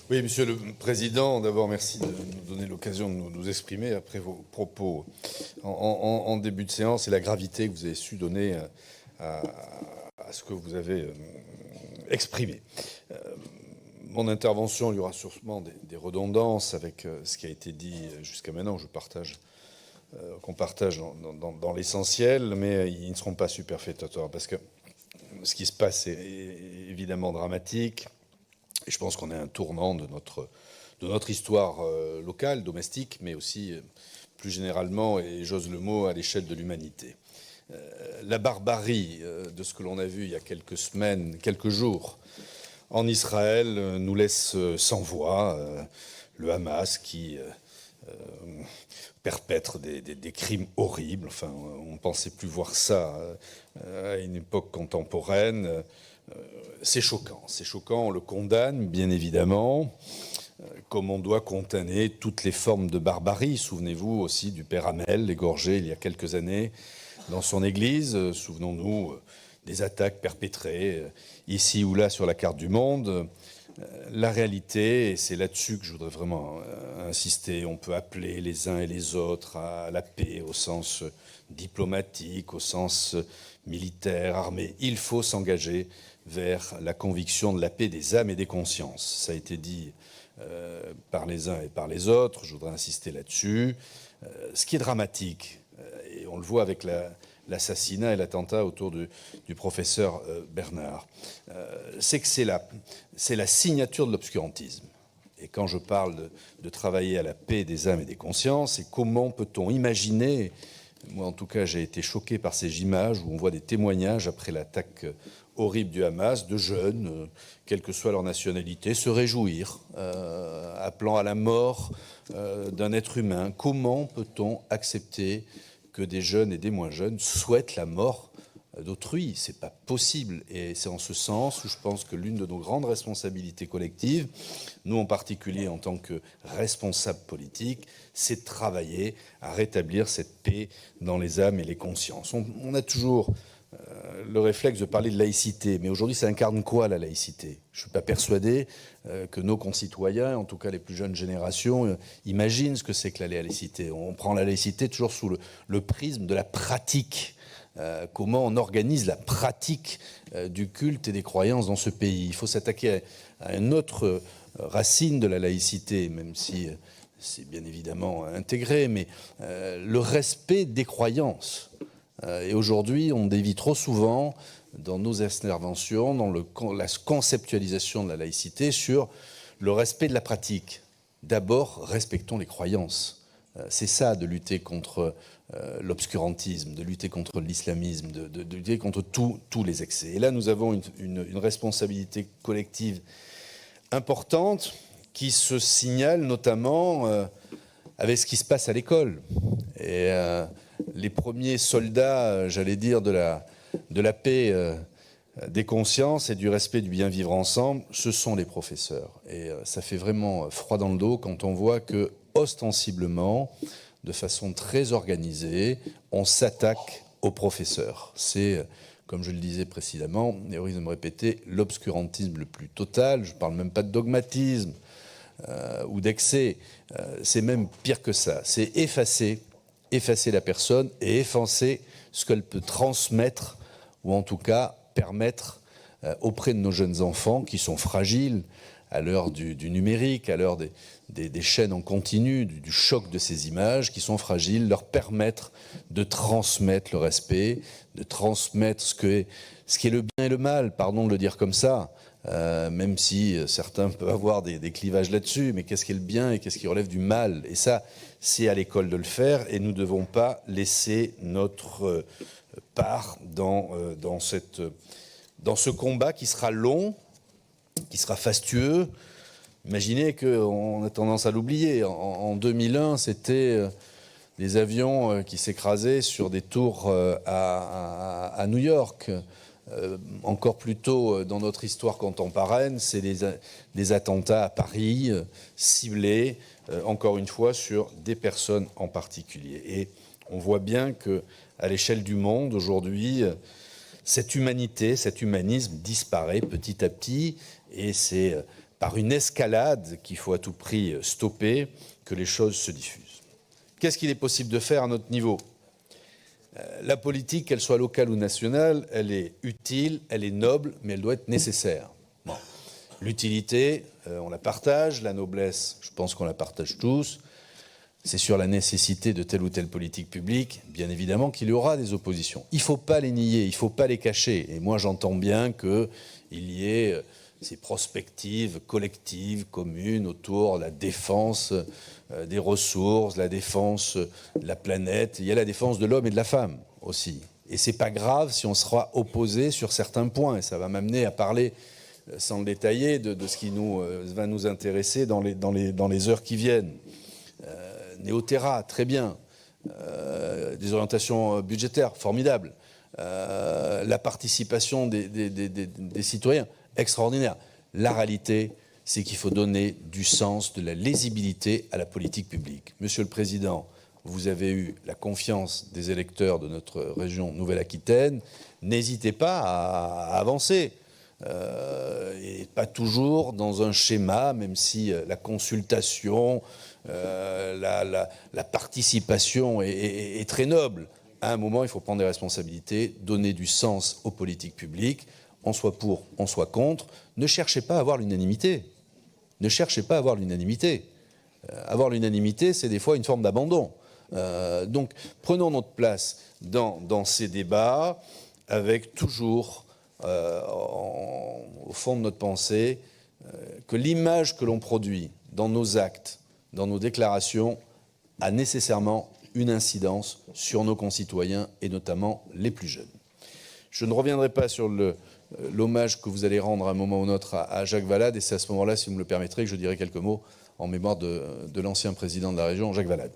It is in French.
Oui, Monsieur le Président, d'abord merci de nous donner l'occasion de nous exprimer après vos propos en début de séance et la gravité que vous avez su donner à ce que vous avez exprimé. Mon intervention, il y aura sûrement des redondances avec ce qui a été dit jusqu'à maintenant. Qu'on partage dans l'essentiel, mais ils ne seront pas superfétatoires parce que ce qui se passe est évidemment dramatique. Et je pense qu'on est à un tournant de notre histoire locale, domestique, mais aussi plus généralement, et j'ose le mot, à l'échelle de l'humanité. La barbarie de ce que l'on a vu il y a quelques semaines, quelques jours, en Israël, nous laisse sans voix. Le Hamas qui perpètre des crimes horribles. Enfin, on ne pensait plus voir ça à une époque contemporaine. C'est choquant, on le condamne, bien évidemment, comme on doit condamner toutes les formes de barbarie. Souvenez-vous aussi du père Hamel, égorgé il y a quelques années dans son église. Souvenons-nous des attaques perpétrées ici ou là sur la carte du monde. La réalité, et c'est là-dessus que je voudrais vraiment insister, on peut appeler les uns et les autres à la paix au sens diplomatique, au sens militaire, armé. Il faut s'engager vers la conviction de la paix des âmes et des consciences. Ça a été dit par les uns et par les autres, je voudrais insister là-dessus. Ce qui est dramatique, et on le voit avec l'assassinat et l'attentat autour du professeur Bernard, c'est que c'est la signature de l'obscurantisme. Et quand je parle de travailler à la paix des âmes et des consciences, c'est comment peut-on imaginer, moi en tout cas j'ai été choqué par ces images où on voit des témoignages après l'attaque horrible du Hamas, de jeunes, quelle que soit leur nationalité, se réjouir, appelant à la mort d'un être humain. Comment peut-on accepter que des jeunes et des moins jeunes souhaitent la mort d'autrui? C'est pas possible. Et c'est en ce sens où je pense que l'une de nos grandes responsabilités collectives, nous en particulier en tant que responsables politiques, c'est de travailler à rétablir cette paix dans les âmes et les consciences. On a toujours le réflexe de parler de laïcité, mais aujourd'hui ça incarne quoi la laïcité? Je ne suis pas persuadé que nos concitoyens, en tout cas les plus jeunes générations, imaginent ce que c'est que la laïcité. On prend la laïcité toujours sous le prisme de la pratique. Comment on organise la pratique du culte et des croyances dans ce pays. Il faut s'attaquer à une autre racine de la laïcité, même si c'est bien évidemment intégré, mais le respect des croyances. Et aujourd'hui, on dévie trop souvent dans nos interventions, dans la conceptualisation de la laïcité, sur le respect de la pratique. D'abord, respectons les croyances. C'est ça, de lutter contre l'obscurantisme, de lutter contre l'islamisme, de lutter contre tous les excès. Et là, nous avons une responsabilité collective importante qui se signale notamment avec ce qui se passe à l'école. Et les premiers soldats, j'allais dire, de la paix des consciences et du respect du bien vivre ensemble, ce sont les professeurs. Et ça fait vraiment froid dans le dos quand on voit que, ostensiblement, de façon très organisée, on s'attaque aux professeurs. C'est, comme je le disais précédemment, et au risque de me répéter, l'obscurantisme le plus total. Je ne parle même pas de dogmatisme ou d'excès. C'est même pire que ça. C'est effacer la personne et effacer ce qu'elle peut transmettre, ou en tout cas permettre auprès de nos jeunes enfants qui sont fragiles à l'heure du numérique, à l'heure des chaînes en continu, du choc de ces images, qui sont fragiles, leur permettre de transmettre le respect, de transmettre ce qui est le bien et le mal, pardon de le dire comme ça, même si certains peuvent avoir des clivages là-dessus, mais qu'est-ce qui est le bien et qu'est-ce qui relève du mal? Et ça, c'est à l'école de le faire, et nous ne devons pas laisser notre part dans ce combat qui sera long, qui sera fastueux. Imaginez qu'on a tendance à l'oublier. En 2001, c'était des avions qui s'écrasaient sur des tours à New York. Encore plus tôt dans notre histoire contemporaine, c'est des attentats à Paris, ciblés, encore une fois, sur des personnes en particulier. Et on voit bien qu'à l'échelle du monde, aujourd'hui, cette humanité, cet humanisme disparaît petit à petit, et c'est par une escalade qu'il faut à tout prix stopper, que les choses se diffusent. Qu'est-ce qu'il est possible de faire à notre niveau ? La politique, qu'elle soit locale ou nationale, elle est utile, elle est noble, mais elle doit être nécessaire. Bon. L'utilité, on la partage, la noblesse, je pense qu'on la partage tous. C'est sur la nécessité de telle ou telle politique publique, bien évidemment qu'il y aura des oppositions. Il ne faut pas les nier, il ne faut pas les cacher. Et moi, j'entends bien qu'il y ait ces prospectives collectives, communes, autour de la défense des ressources, la défense de la planète. Il y a la défense de l'homme et de la femme aussi. Et ce n'est pas grave si on sera opposé sur certains points. Et ça va m'amener à parler, sans le détailler, de ce qui va nous intéresser dans les heures qui viennent. Néoterra, très bien. Des orientations budgétaires, formidables. La participation des citoyens, extraordinaire. La réalité, c'est qu'il faut donner du sens, de la lisibilité à la politique publique. Monsieur le Président, vous avez eu la confiance des électeurs de notre région Nouvelle-Aquitaine. N'hésitez pas à avancer. Et pas toujours dans un schéma, même si la consultation, la participation est très noble. À un moment, il faut prendre des responsabilités, donner du sens aux politiques publiques. On soit pour, on soit contre. Ne cherchez pas à avoir l'unanimité. Ne cherchez pas à avoir l'unanimité. Avoir l'unanimité, c'est des fois une forme d'abandon. Donc, prenons notre place dans ces débats avec toujours, au fond de notre pensée, que l'image que l'on produit dans nos actes, dans nos déclarations, a nécessairement une incidence sur nos concitoyens et notamment les plus jeunes. Je ne reviendrai pas sur l'hommage que vous allez rendre à un moment ou un autre à Jacques Valade, et c'est à ce moment-là, si vous me le permettrez, que je dirai quelques mots en mémoire de l'ancien président de la région, Jacques Valade.